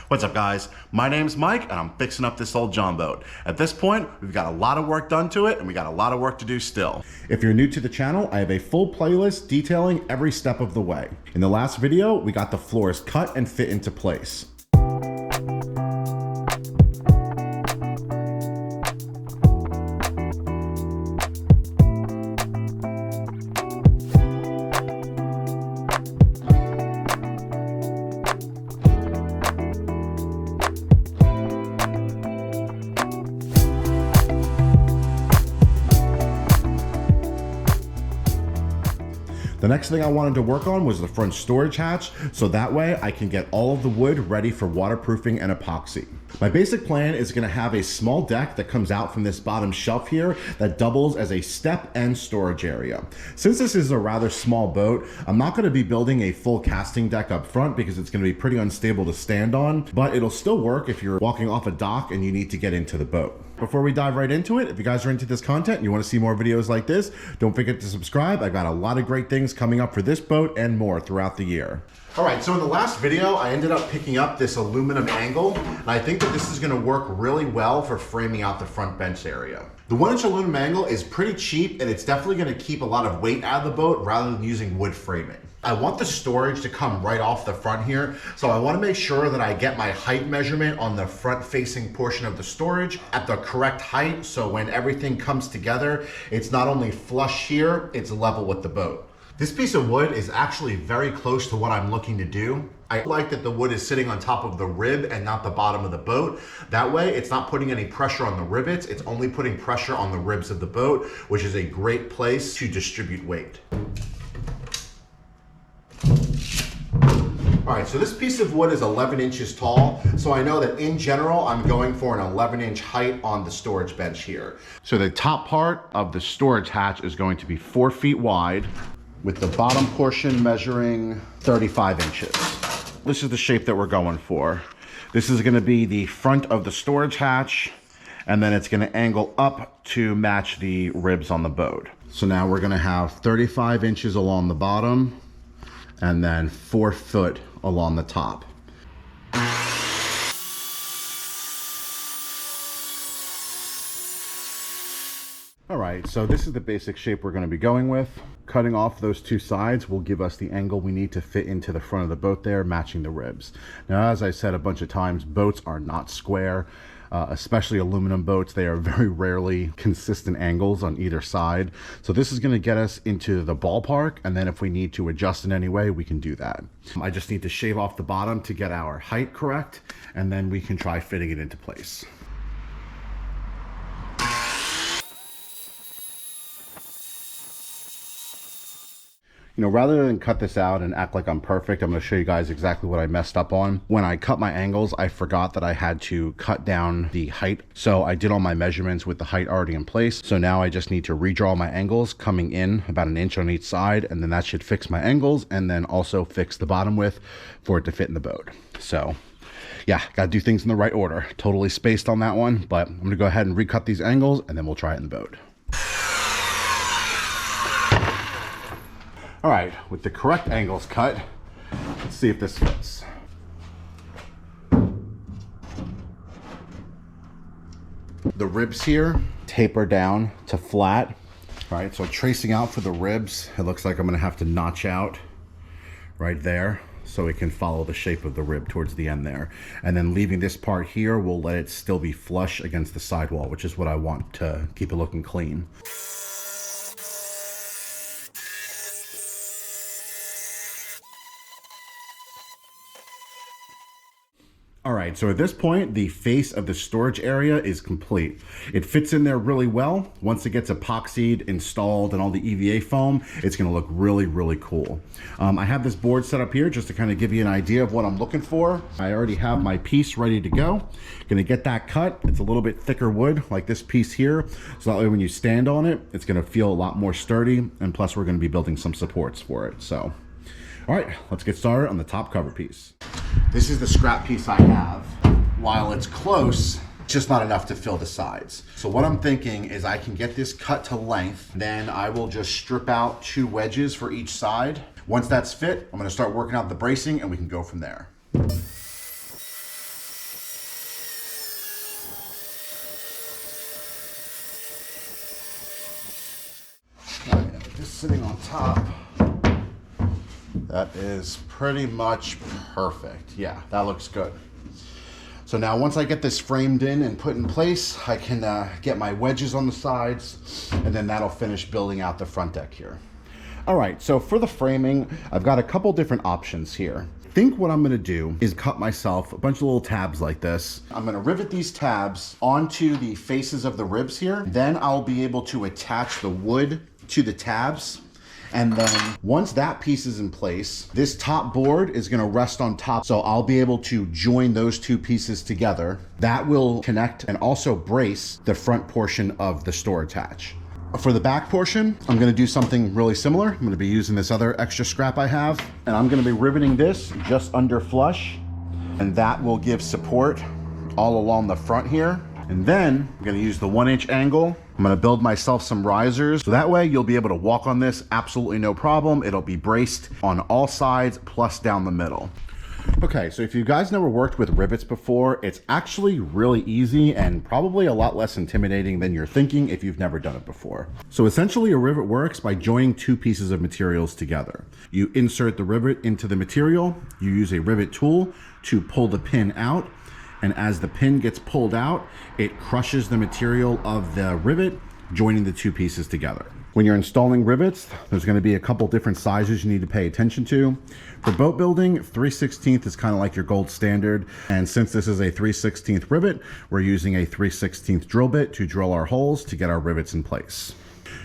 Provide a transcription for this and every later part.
What's up, guys? My name's Mike and I'm fixing up this old John boat. At this point, we've got a lot of work done to it and we got a lot of work to do still. If you're new to the channel, I have a full playlist detailing every step of the way. In the last video, we got the floors cut and fit into place. The next thing I wanted to work on was the front storage hatch, so that way I can get all of the wood ready for waterproofing and epoxy. My basic plan is going to have a small deck that comes out from this bottom shelf here that doubles as a step and storage area. Since this is a rather small boat, I'm not going to be building a full casting deck up front because it's going to be pretty unstable to stand on, but it'll still work if you're walking off a dock and you need to get into the boat. Before we dive right into it, if you guys are into this content and you want to see more videos like this, don't forget to subscribe. I've got a lot of great things coming up for this boat and more throughout the year. All right, so in the last video, I ended up picking up this aluminum angle, and I think that this is gonna work really well for framing out the front bench area. The 1-inch aluminum angle is pretty cheap, and it's definitely gonna keep a lot of weight out of the boat rather than using wood framing. I want the storage to come right off the front here, so I wanna make sure that I get my height measurement on the front-facing portion of the storage at the correct height, so when everything comes together, it's not only flush here, it's level with the boat. This piece of wood is actually very close to what I'm looking to do. I like that the wood is sitting on top of the rib and not the bottom of the boat. That way, it's not putting any pressure on the rivets, it's only putting pressure on the ribs of the boat, which is a great place to distribute weight. All right, so this piece of wood is 11 inches tall, so I know that in general, I'm going for an 11-inch height on the storage bench here. So the top part of the storage hatch is going to be 4 feet wide, with the bottom portion measuring 35 inches. This is the shape that we're going for. This is gonna be the front of the storage hatch, and then it's gonna angle up to match the ribs on the boat. So now we're gonna have 35 inches along the bottom, and then 4 foot along the top. All right, so this is the basic shape we're going to be going with. Cutting off those 2 sides will give us the angle we need to fit into the front of the boat there, matching the ribs. Now, as I said a bunch of times, boats are not square, especially aluminum boats. They are very rarely consistent angles on either side. So this is going to get us into the ballpark, and then if we need to adjust in any way, we can do that. I just need to shave off the bottom to get our height correct, and then we can try fitting it into place. You know, rather than cut this out and act like I'm perfect, I'm going to show you guys exactly what I messed up on. When I cut my angles, I forgot that I had to cut down the height. So I did all my measurements with the height already in place. So now I just need to redraw my angles coming in about 1 inch on each side, and then that should fix my angles and then also fix the bottom width for it to fit in the boat. So yeah, gotta do things in the right order. Totally spaced on that one, but I'm gonna go ahead and recut these angles and then we'll try it in the boat. All right, with the correct angles cut, let's see if this fits. The ribs here taper down to flat. All right, so tracing out for the ribs, it looks like I'm gonna have to notch out right there so it can follow the shape of the rib towards the end there. And then leaving this part here, we'll let it still be flush against the sidewall, which is what I want to keep it looking clean. All right, so at this point, the face of the storage area is complete. It fits in there really well. Once it gets epoxied, installed, and all the EVA foam, it's gonna look really, really cool. I have this board set up here just to kind of give you an idea of what I'm looking for. I already have my piece ready to go. Gonna get that cut. It's a little bit thicker wood, like this piece here. So that way when you stand on it, it's gonna feel a lot more sturdy, and plus we're gonna be building some supports for it, so. All right, let's get started on the top cover piece. This is the scrap piece I have. While it's close, it's just not enough to fill the sides. So what I'm thinking is I can get this cut to length, then I will just strip out 2 wedges for each side. Once that's fit, I'm gonna start working out the bracing and we can go from there. sitting on top. That is pretty much perfect. Yeah, that looks good. So now once I get this framed in and put in place, I can get my wedges on the sides, and then that'll finish building out the front deck here. All right, so for the framing, I've got a couple different options here. I think what I'm gonna do is cut myself a bunch of little tabs like this. I'm gonna rivet these tabs onto the faces of the ribs here. Then I'll be able to attach the wood to the tabs. And then once that piece is in place, this top board is gonna rest on top. So I'll be able to join those two pieces together. That will connect and also brace the front portion of the storage hatch. For the back portion, I'm gonna do something really similar. I'm gonna be using this other extra scrap I have, and I'm gonna be riveting this just under flush, and that will give support all along the front here. And then I'm gonna use the 1-inch angle. I'm gonna build myself some risers. So that way you'll be able to walk on this absolutely no problem. It'll be braced on all sides plus down the middle. Okay, so if you guys never worked with rivets before, it's actually really easy and probably a lot less intimidating than you're thinking if you've never done it before. So essentially a rivet works by joining two pieces of materials together. You insert the rivet into the material, you use a rivet tool to pull the pin out, and as the pin gets pulled out, it crushes the material of the rivet, joining the two pieces together. When you're installing rivets, there's going to be a couple different sizes you need to pay attention to. For boat building, 3/16 is kind of like your gold standard. And since this is a 3/16 rivet, we're using a 3/16 drill bit to drill our holes to get our rivets in place.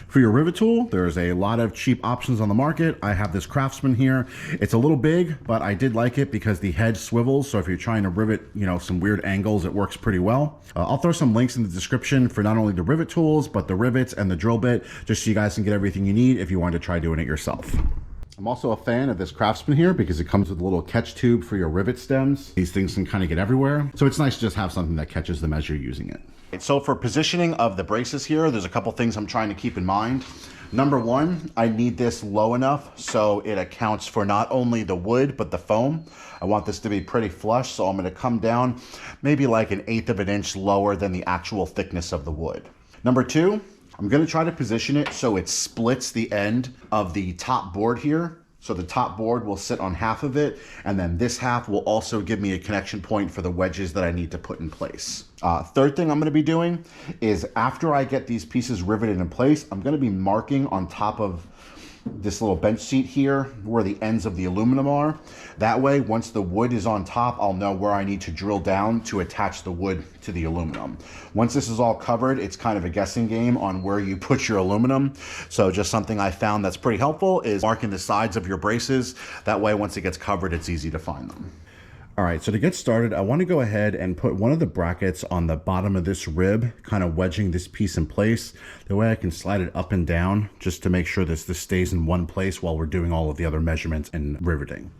For your rivet tool, there's a lot of cheap options on the market. I have this Craftsman here. It's a little big, but I did like it because the head swivels. So if you're trying to rivet, some weird angles, it works pretty well. I'll throw some links in the description for not only the rivet tools, but the rivets and the drill bit, just so you guys can get everything you need if you want to try doing it yourself. I'm also a fan of this Craftsman here because it comes with a little catch tube for your rivet stems. These things can kind of get everywhere. So it's nice to just have something that catches them as you're using it. So for positioning of the braces here, there's a couple things I'm trying to keep in mind. Number one, I need this low enough so it accounts for not only the wood, but the foam. I want this to be pretty flush, so I'm gonna come down maybe like 1/8 of an inch lower than the actual thickness of the wood. Number two, I'm gonna try to position it so it splits the end of the top board here. So the top board will sit on half of it, and then this half will also give me a connection point for the wedges that I need to put in place. Third thing I'm gonna be doing is after I get these pieces riveted in place, I'm gonna be marking on top of this little bench seat here where the ends of the aluminum are. That way, once the wood is on top, I'll know where I need to drill down to attach the wood to the aluminum. Once this is all covered, it's kind of a guessing game on where you put your aluminum. So just something I found that's pretty helpful is marking the sides of your braces. That way, once it gets covered, it's easy to find them. All right, so to get started, I want to go ahead and put one of the brackets on the bottom of this rib, kind of wedging this piece in place. The way I can slide it up and down just to make sure this stays in one place while we're doing all of the other measurements and riveting.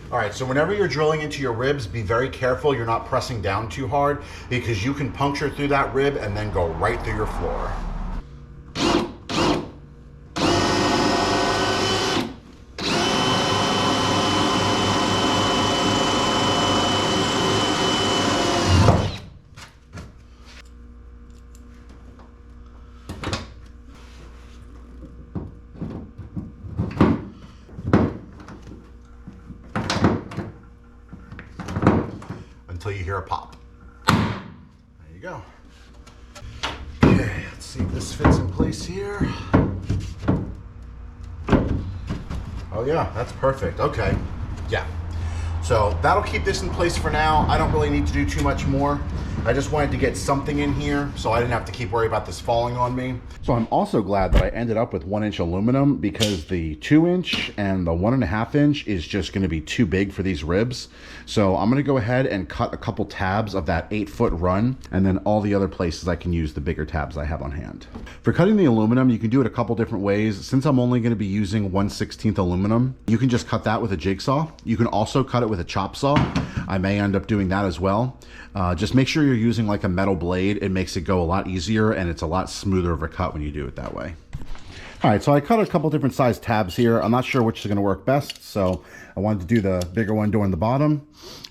All right, so whenever you're drilling into your ribs, be very careful you're not pressing down too hard because you can puncture through that rib and then go right through your floor. Until you hear a pop. There you go. Okay, let's see if this fits in place here. Oh yeah, that's perfect. Okay, yeah. So that'll keep this in place for now. I don't really need to do too much more. I just wanted to get something in here so I didn't have to keep worrying about this falling on me. So I'm also glad that I ended up with 1-inch aluminum because the 2-inch and the 1.5 inch is just gonna be too big for these ribs. So I'm gonna go ahead and cut a couple tabs of that 8-foot run, and then all the other places I can use the bigger tabs I have on hand. For cutting the aluminum, you can do it a couple different ways. Since I'm only gonna be using 1/16 aluminum, you can just cut that with a jigsaw. You can also cut it with a chop saw. I may end up doing that as well. Just make sure you're using like a metal blade. It makes it go a lot easier and it's a lot smoother of a cut when you do it that way. All right, so I cut a couple different size tabs here. I'm not sure which is gonna work best, so I wanted to do the bigger one doing the bottom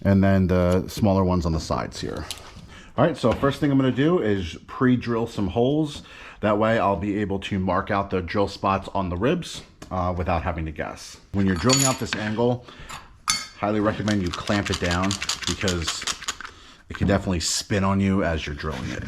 and then the smaller ones on the sides here. All right, so first thing I'm gonna do is pre-drill some holes. That way I'll be able to mark out the drill spots on the ribs without having to guess. When you're drilling out this angle, highly recommend you clamp it down because it can definitely spin on you as you're drilling it.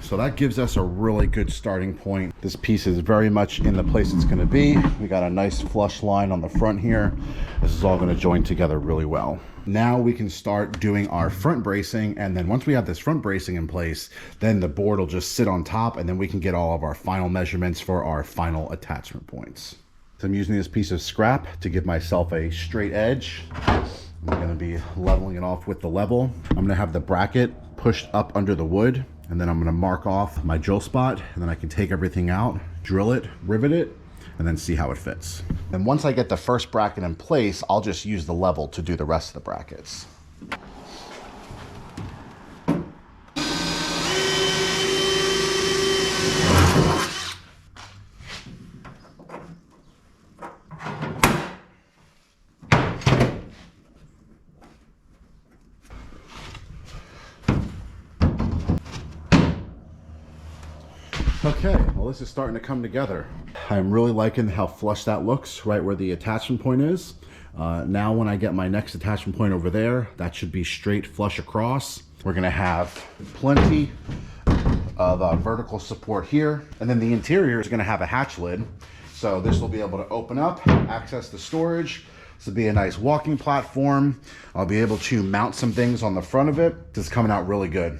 So that gives us a really good starting point. This piece is very much in the place it's gonna be. We got a nice flush line on the front here. This is all gonna join together really well. Now we can start doing our front bracing, and then once we have this front bracing in place, then the board will just sit on top, and then we can get all of our final measurements for our final attachment points. So I'm using this piece of scrap to give myself a straight edge. I'm gonna be leveling it off with the level. I'm gonna have the bracket pushed up under the wood, and then I'm gonna mark off my drill spot, and then I can take everything out, drill it, rivet it, and then see how it fits. And once I get the first bracket in place, I'll just use the level to do the rest of the brackets. Okay, well this is starting to come together. I'm really liking how flush that looks right where the attachment point is. Now when I get my next attachment point over there, that should be straight flush across. We're gonna have plenty of vertical support here. And then the interior is gonna have a hatch lid. So this will be able to open up, access the storage. This will be a nice walking platform. I'll be able to mount some things on the front of it. This is coming out really good.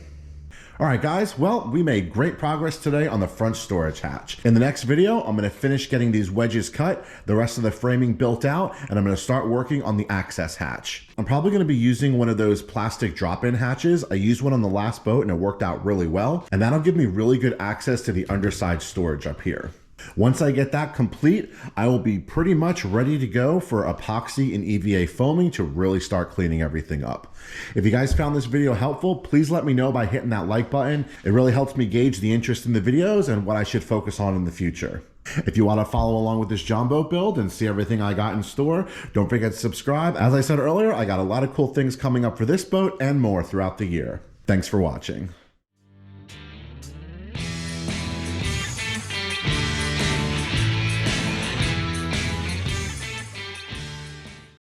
All right, guys, well, we made great progress today on the front storage hatch. In the next video, I'm gonna finish getting these wedges cut, the rest of the framing built out, and I'm gonna start working on the access hatch. I'm probably gonna be using one of those plastic drop-in hatches. I used one on the last boat and it worked out really well, and that'll give me really good access to the underside storage up here. Once I get that complete, I will be pretty much ready to go for epoxy and EVA foaming to really start cleaning everything up. If you guys found this video helpful, please let me know by hitting that like button. It really helps me gauge the interest in the videos and what I should focus on in the future. If you want to follow along with this jonboat build and see everything I got in store, don't forget to subscribe. As I said earlier, I got a lot of cool things coming up for this boat and more throughout the year. Thanks for watching.